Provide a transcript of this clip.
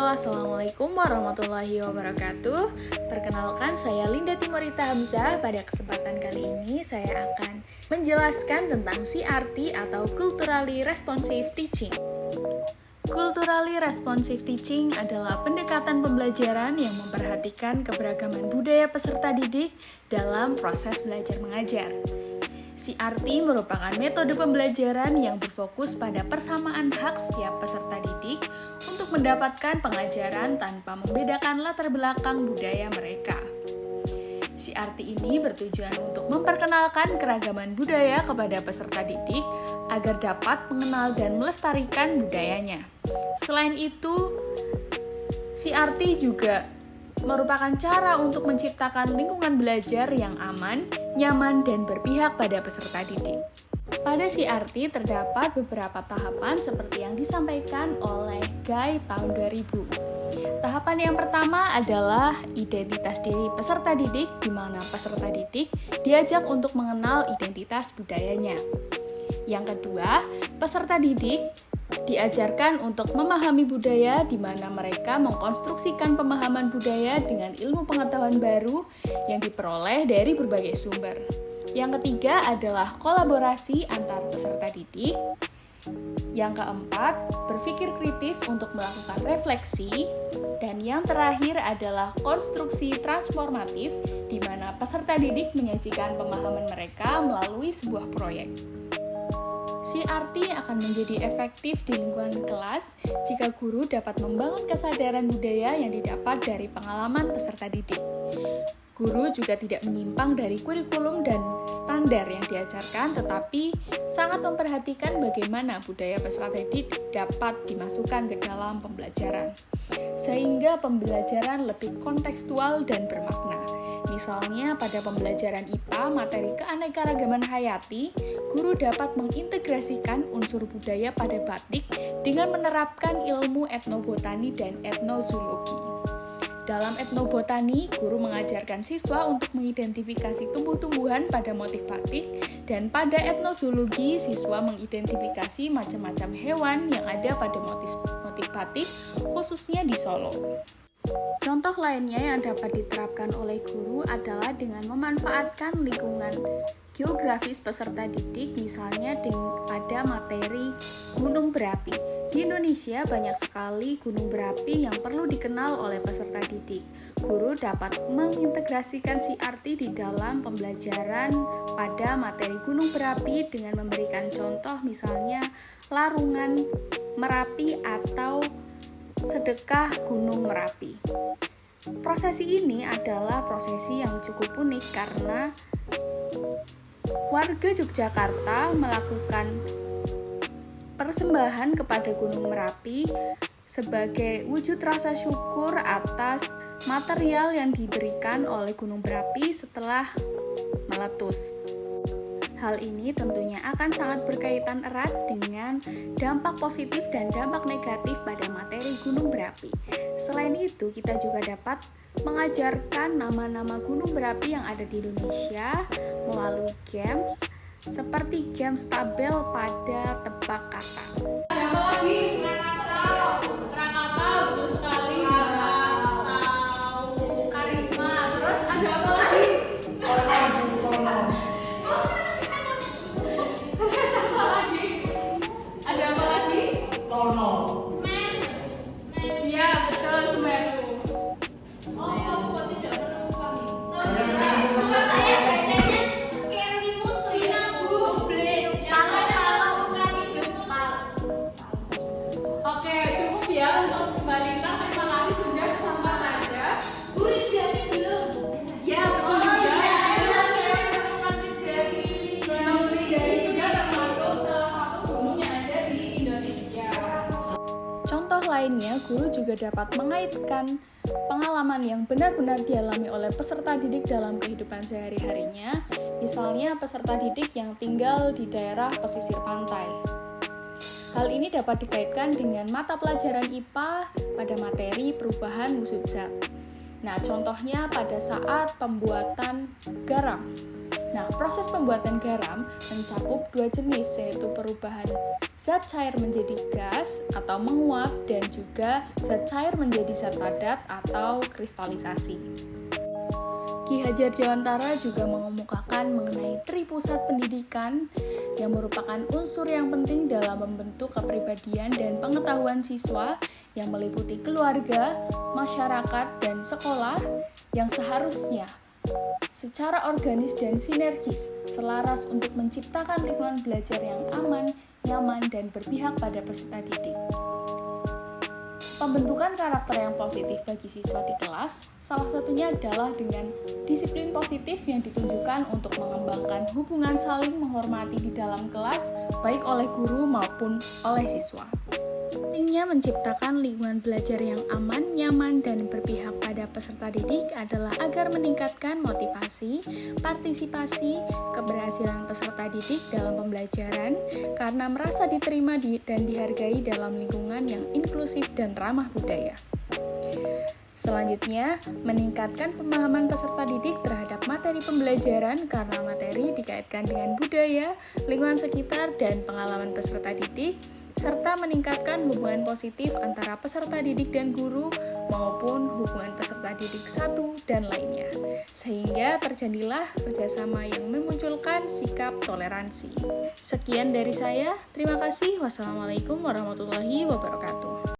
Halo, Assalamualaikum warahmatullahi wabarakatuh. Perkenalkan, saya Linda Timurita Hamzah. Pada kesempatan kali ini, saya akan menjelaskan tentang CRT atau Culturally Responsive Teaching. Culturally Responsive Teaching adalah pendekatan pembelajaran yang memperhatikan keberagaman budaya peserta didik dalam proses belajar mengajar. CRT merupakan metode pembelajaran yang berfokus pada persamaan hak setiap peserta didik untuk mendapatkan pengajaran tanpa membedakan latar belakang budaya mereka. CRT ini bertujuan untuk memperkenalkan keragaman budaya kepada peserta didik agar dapat mengenal dan melestarikan budayanya. Selain itu, CRT juga merupakan cara untuk menciptakan lingkungan belajar yang aman, nyaman, dan berpihak pada peserta didik. Pada CRT terdapat beberapa tahapan seperti yang disampaikan oleh Guy tahun 2000. Tahapan yang pertama adalah identitas diri peserta didik, di mana peserta didik diajak untuk mengenal identitas budayanya. Yang kedua, peserta didik diajarkan untuk memahami budaya, di mana mereka mengkonstruksikan pemahaman budaya dengan ilmu pengetahuan baru yang diperoleh dari berbagai sumber. Yang ketiga adalah kolaborasi antar peserta didik. Yang keempat, berpikir kritis untuk melakukan refleksi. Dan yang terakhir adalah konstruksi transformatif, di mana peserta didik menyajikan pemahaman mereka melalui sebuah proyek. CRT akan menjadi efektif di lingkungan kelas jika guru dapat membangun kesadaran budaya yang didapat dari pengalaman peserta didik. Guru juga tidak menyimpang dari kurikulum dan standar yang diajarkan, tetapi sangat memperhatikan bagaimana budaya peserta didik dapat dimasukkan ke dalam pembelajaran, sehingga pembelajaran lebih kontekstual dan bermakna. Misalnya pada pembelajaran IPA materi keanekaragaman hayati, guru dapat mengintegrasikan unsur budaya pada batik dengan menerapkan ilmu etnobotani dan etnozoologi. Dalam etnobotani, guru mengajarkan siswa untuk mengidentifikasi tumbuh-tumbuhan pada motif batik, dan pada etnozoologi, siswa mengidentifikasi macam-macam hewan yang ada pada motif batik, khususnya di Solo. Contoh lainnya yang dapat diterapkan oleh guru adalah dengan memanfaatkan lingkungan geografis peserta didik, misalnya pada materi gunung berapi. Di Indonesia banyak sekali gunung berapi yang perlu dikenal oleh peserta didik. Guru dapat mengintegrasikan CRT di dalam pembelajaran pada materi gunung berapi dengan memberikan contoh, misalnya Larungan Merapi atau Sedekah Gunung Merapi. Prosesi ini adalah prosesi yang cukup unik karena warga Yogyakarta melakukan persembahan kepada Gunung Merapi sebagai wujud rasa syukur atas material yang diberikan oleh Gunung Merapi setelah meletus. Hal ini tentunya akan sangat berkaitan erat dengan dampak positif dan dampak negatif pada materi gunung berapi. Selain itu, kita juga dapat mengajarkan nama-nama gunung berapi yang ada di Indonesia melalui games, seperti games tabel pada tebak kata. Ada apa lagi? Krakatau, betul sekali. Karisma, terus ada apa lagi? Lainnya, guru juga dapat mengaitkan pengalaman yang benar-benar dialami oleh peserta didik dalam kehidupan sehari-harinya, misalnya peserta didik yang tinggal di daerah pesisir pantai. Hal ini dapat dikaitkan dengan mata pelajaran IPA pada materi perubahan wujud zat. Nah, contohnya pada saat pembuatan garam. Nah, proses pembuatan garam mencakup dua jenis, yaitu perubahan zat cair menjadi gas atau menguap, dan juga zat cair menjadi zat padat atau kristalisasi. Ki Hajar Dewantara juga mengemukakan mengenai tripusat pendidikan yang merupakan unsur yang penting dalam membentuk kepribadian dan pengetahuan siswa yang meliputi keluarga, masyarakat, dan sekolah yang seharusnya secara organis dan sinergis selaras untuk menciptakan lingkungan belajar yang aman, nyaman, dan berpihak pada peserta didik. Pembentukan karakter yang positif bagi siswa di kelas, salah satunya adalah dengan disiplin positif yang ditunjukkan untuk mengembangkan hubungan saling menghormati di dalam kelas, baik oleh guru maupun oleh siswa. Pentingnya menciptakan lingkungan belajar yang aman, nyaman, dan berpihak pada peserta didik adalah agar meningkatkan motivasi, partisipasi, keberhasilan peserta didik dalam pembelajaran karena merasa diterima dan dihargai dalam lingkungan yang inklusif dan ramah budaya. Selanjutnya, meningkatkan pemahaman peserta didik terhadap materi pembelajaran karena materi dikaitkan dengan budaya, lingkungan sekitar, dan pengalaman peserta didik, serta meningkatkan hubungan positif antara peserta didik dan guru maupun hubungan peserta didik satu dan lainnya, sehingga terjadilah kerjasama yang memunculkan sikap toleransi. Sekian dari saya, terima kasih. Wassalamualaikum warahmatullahi wabarakatuh.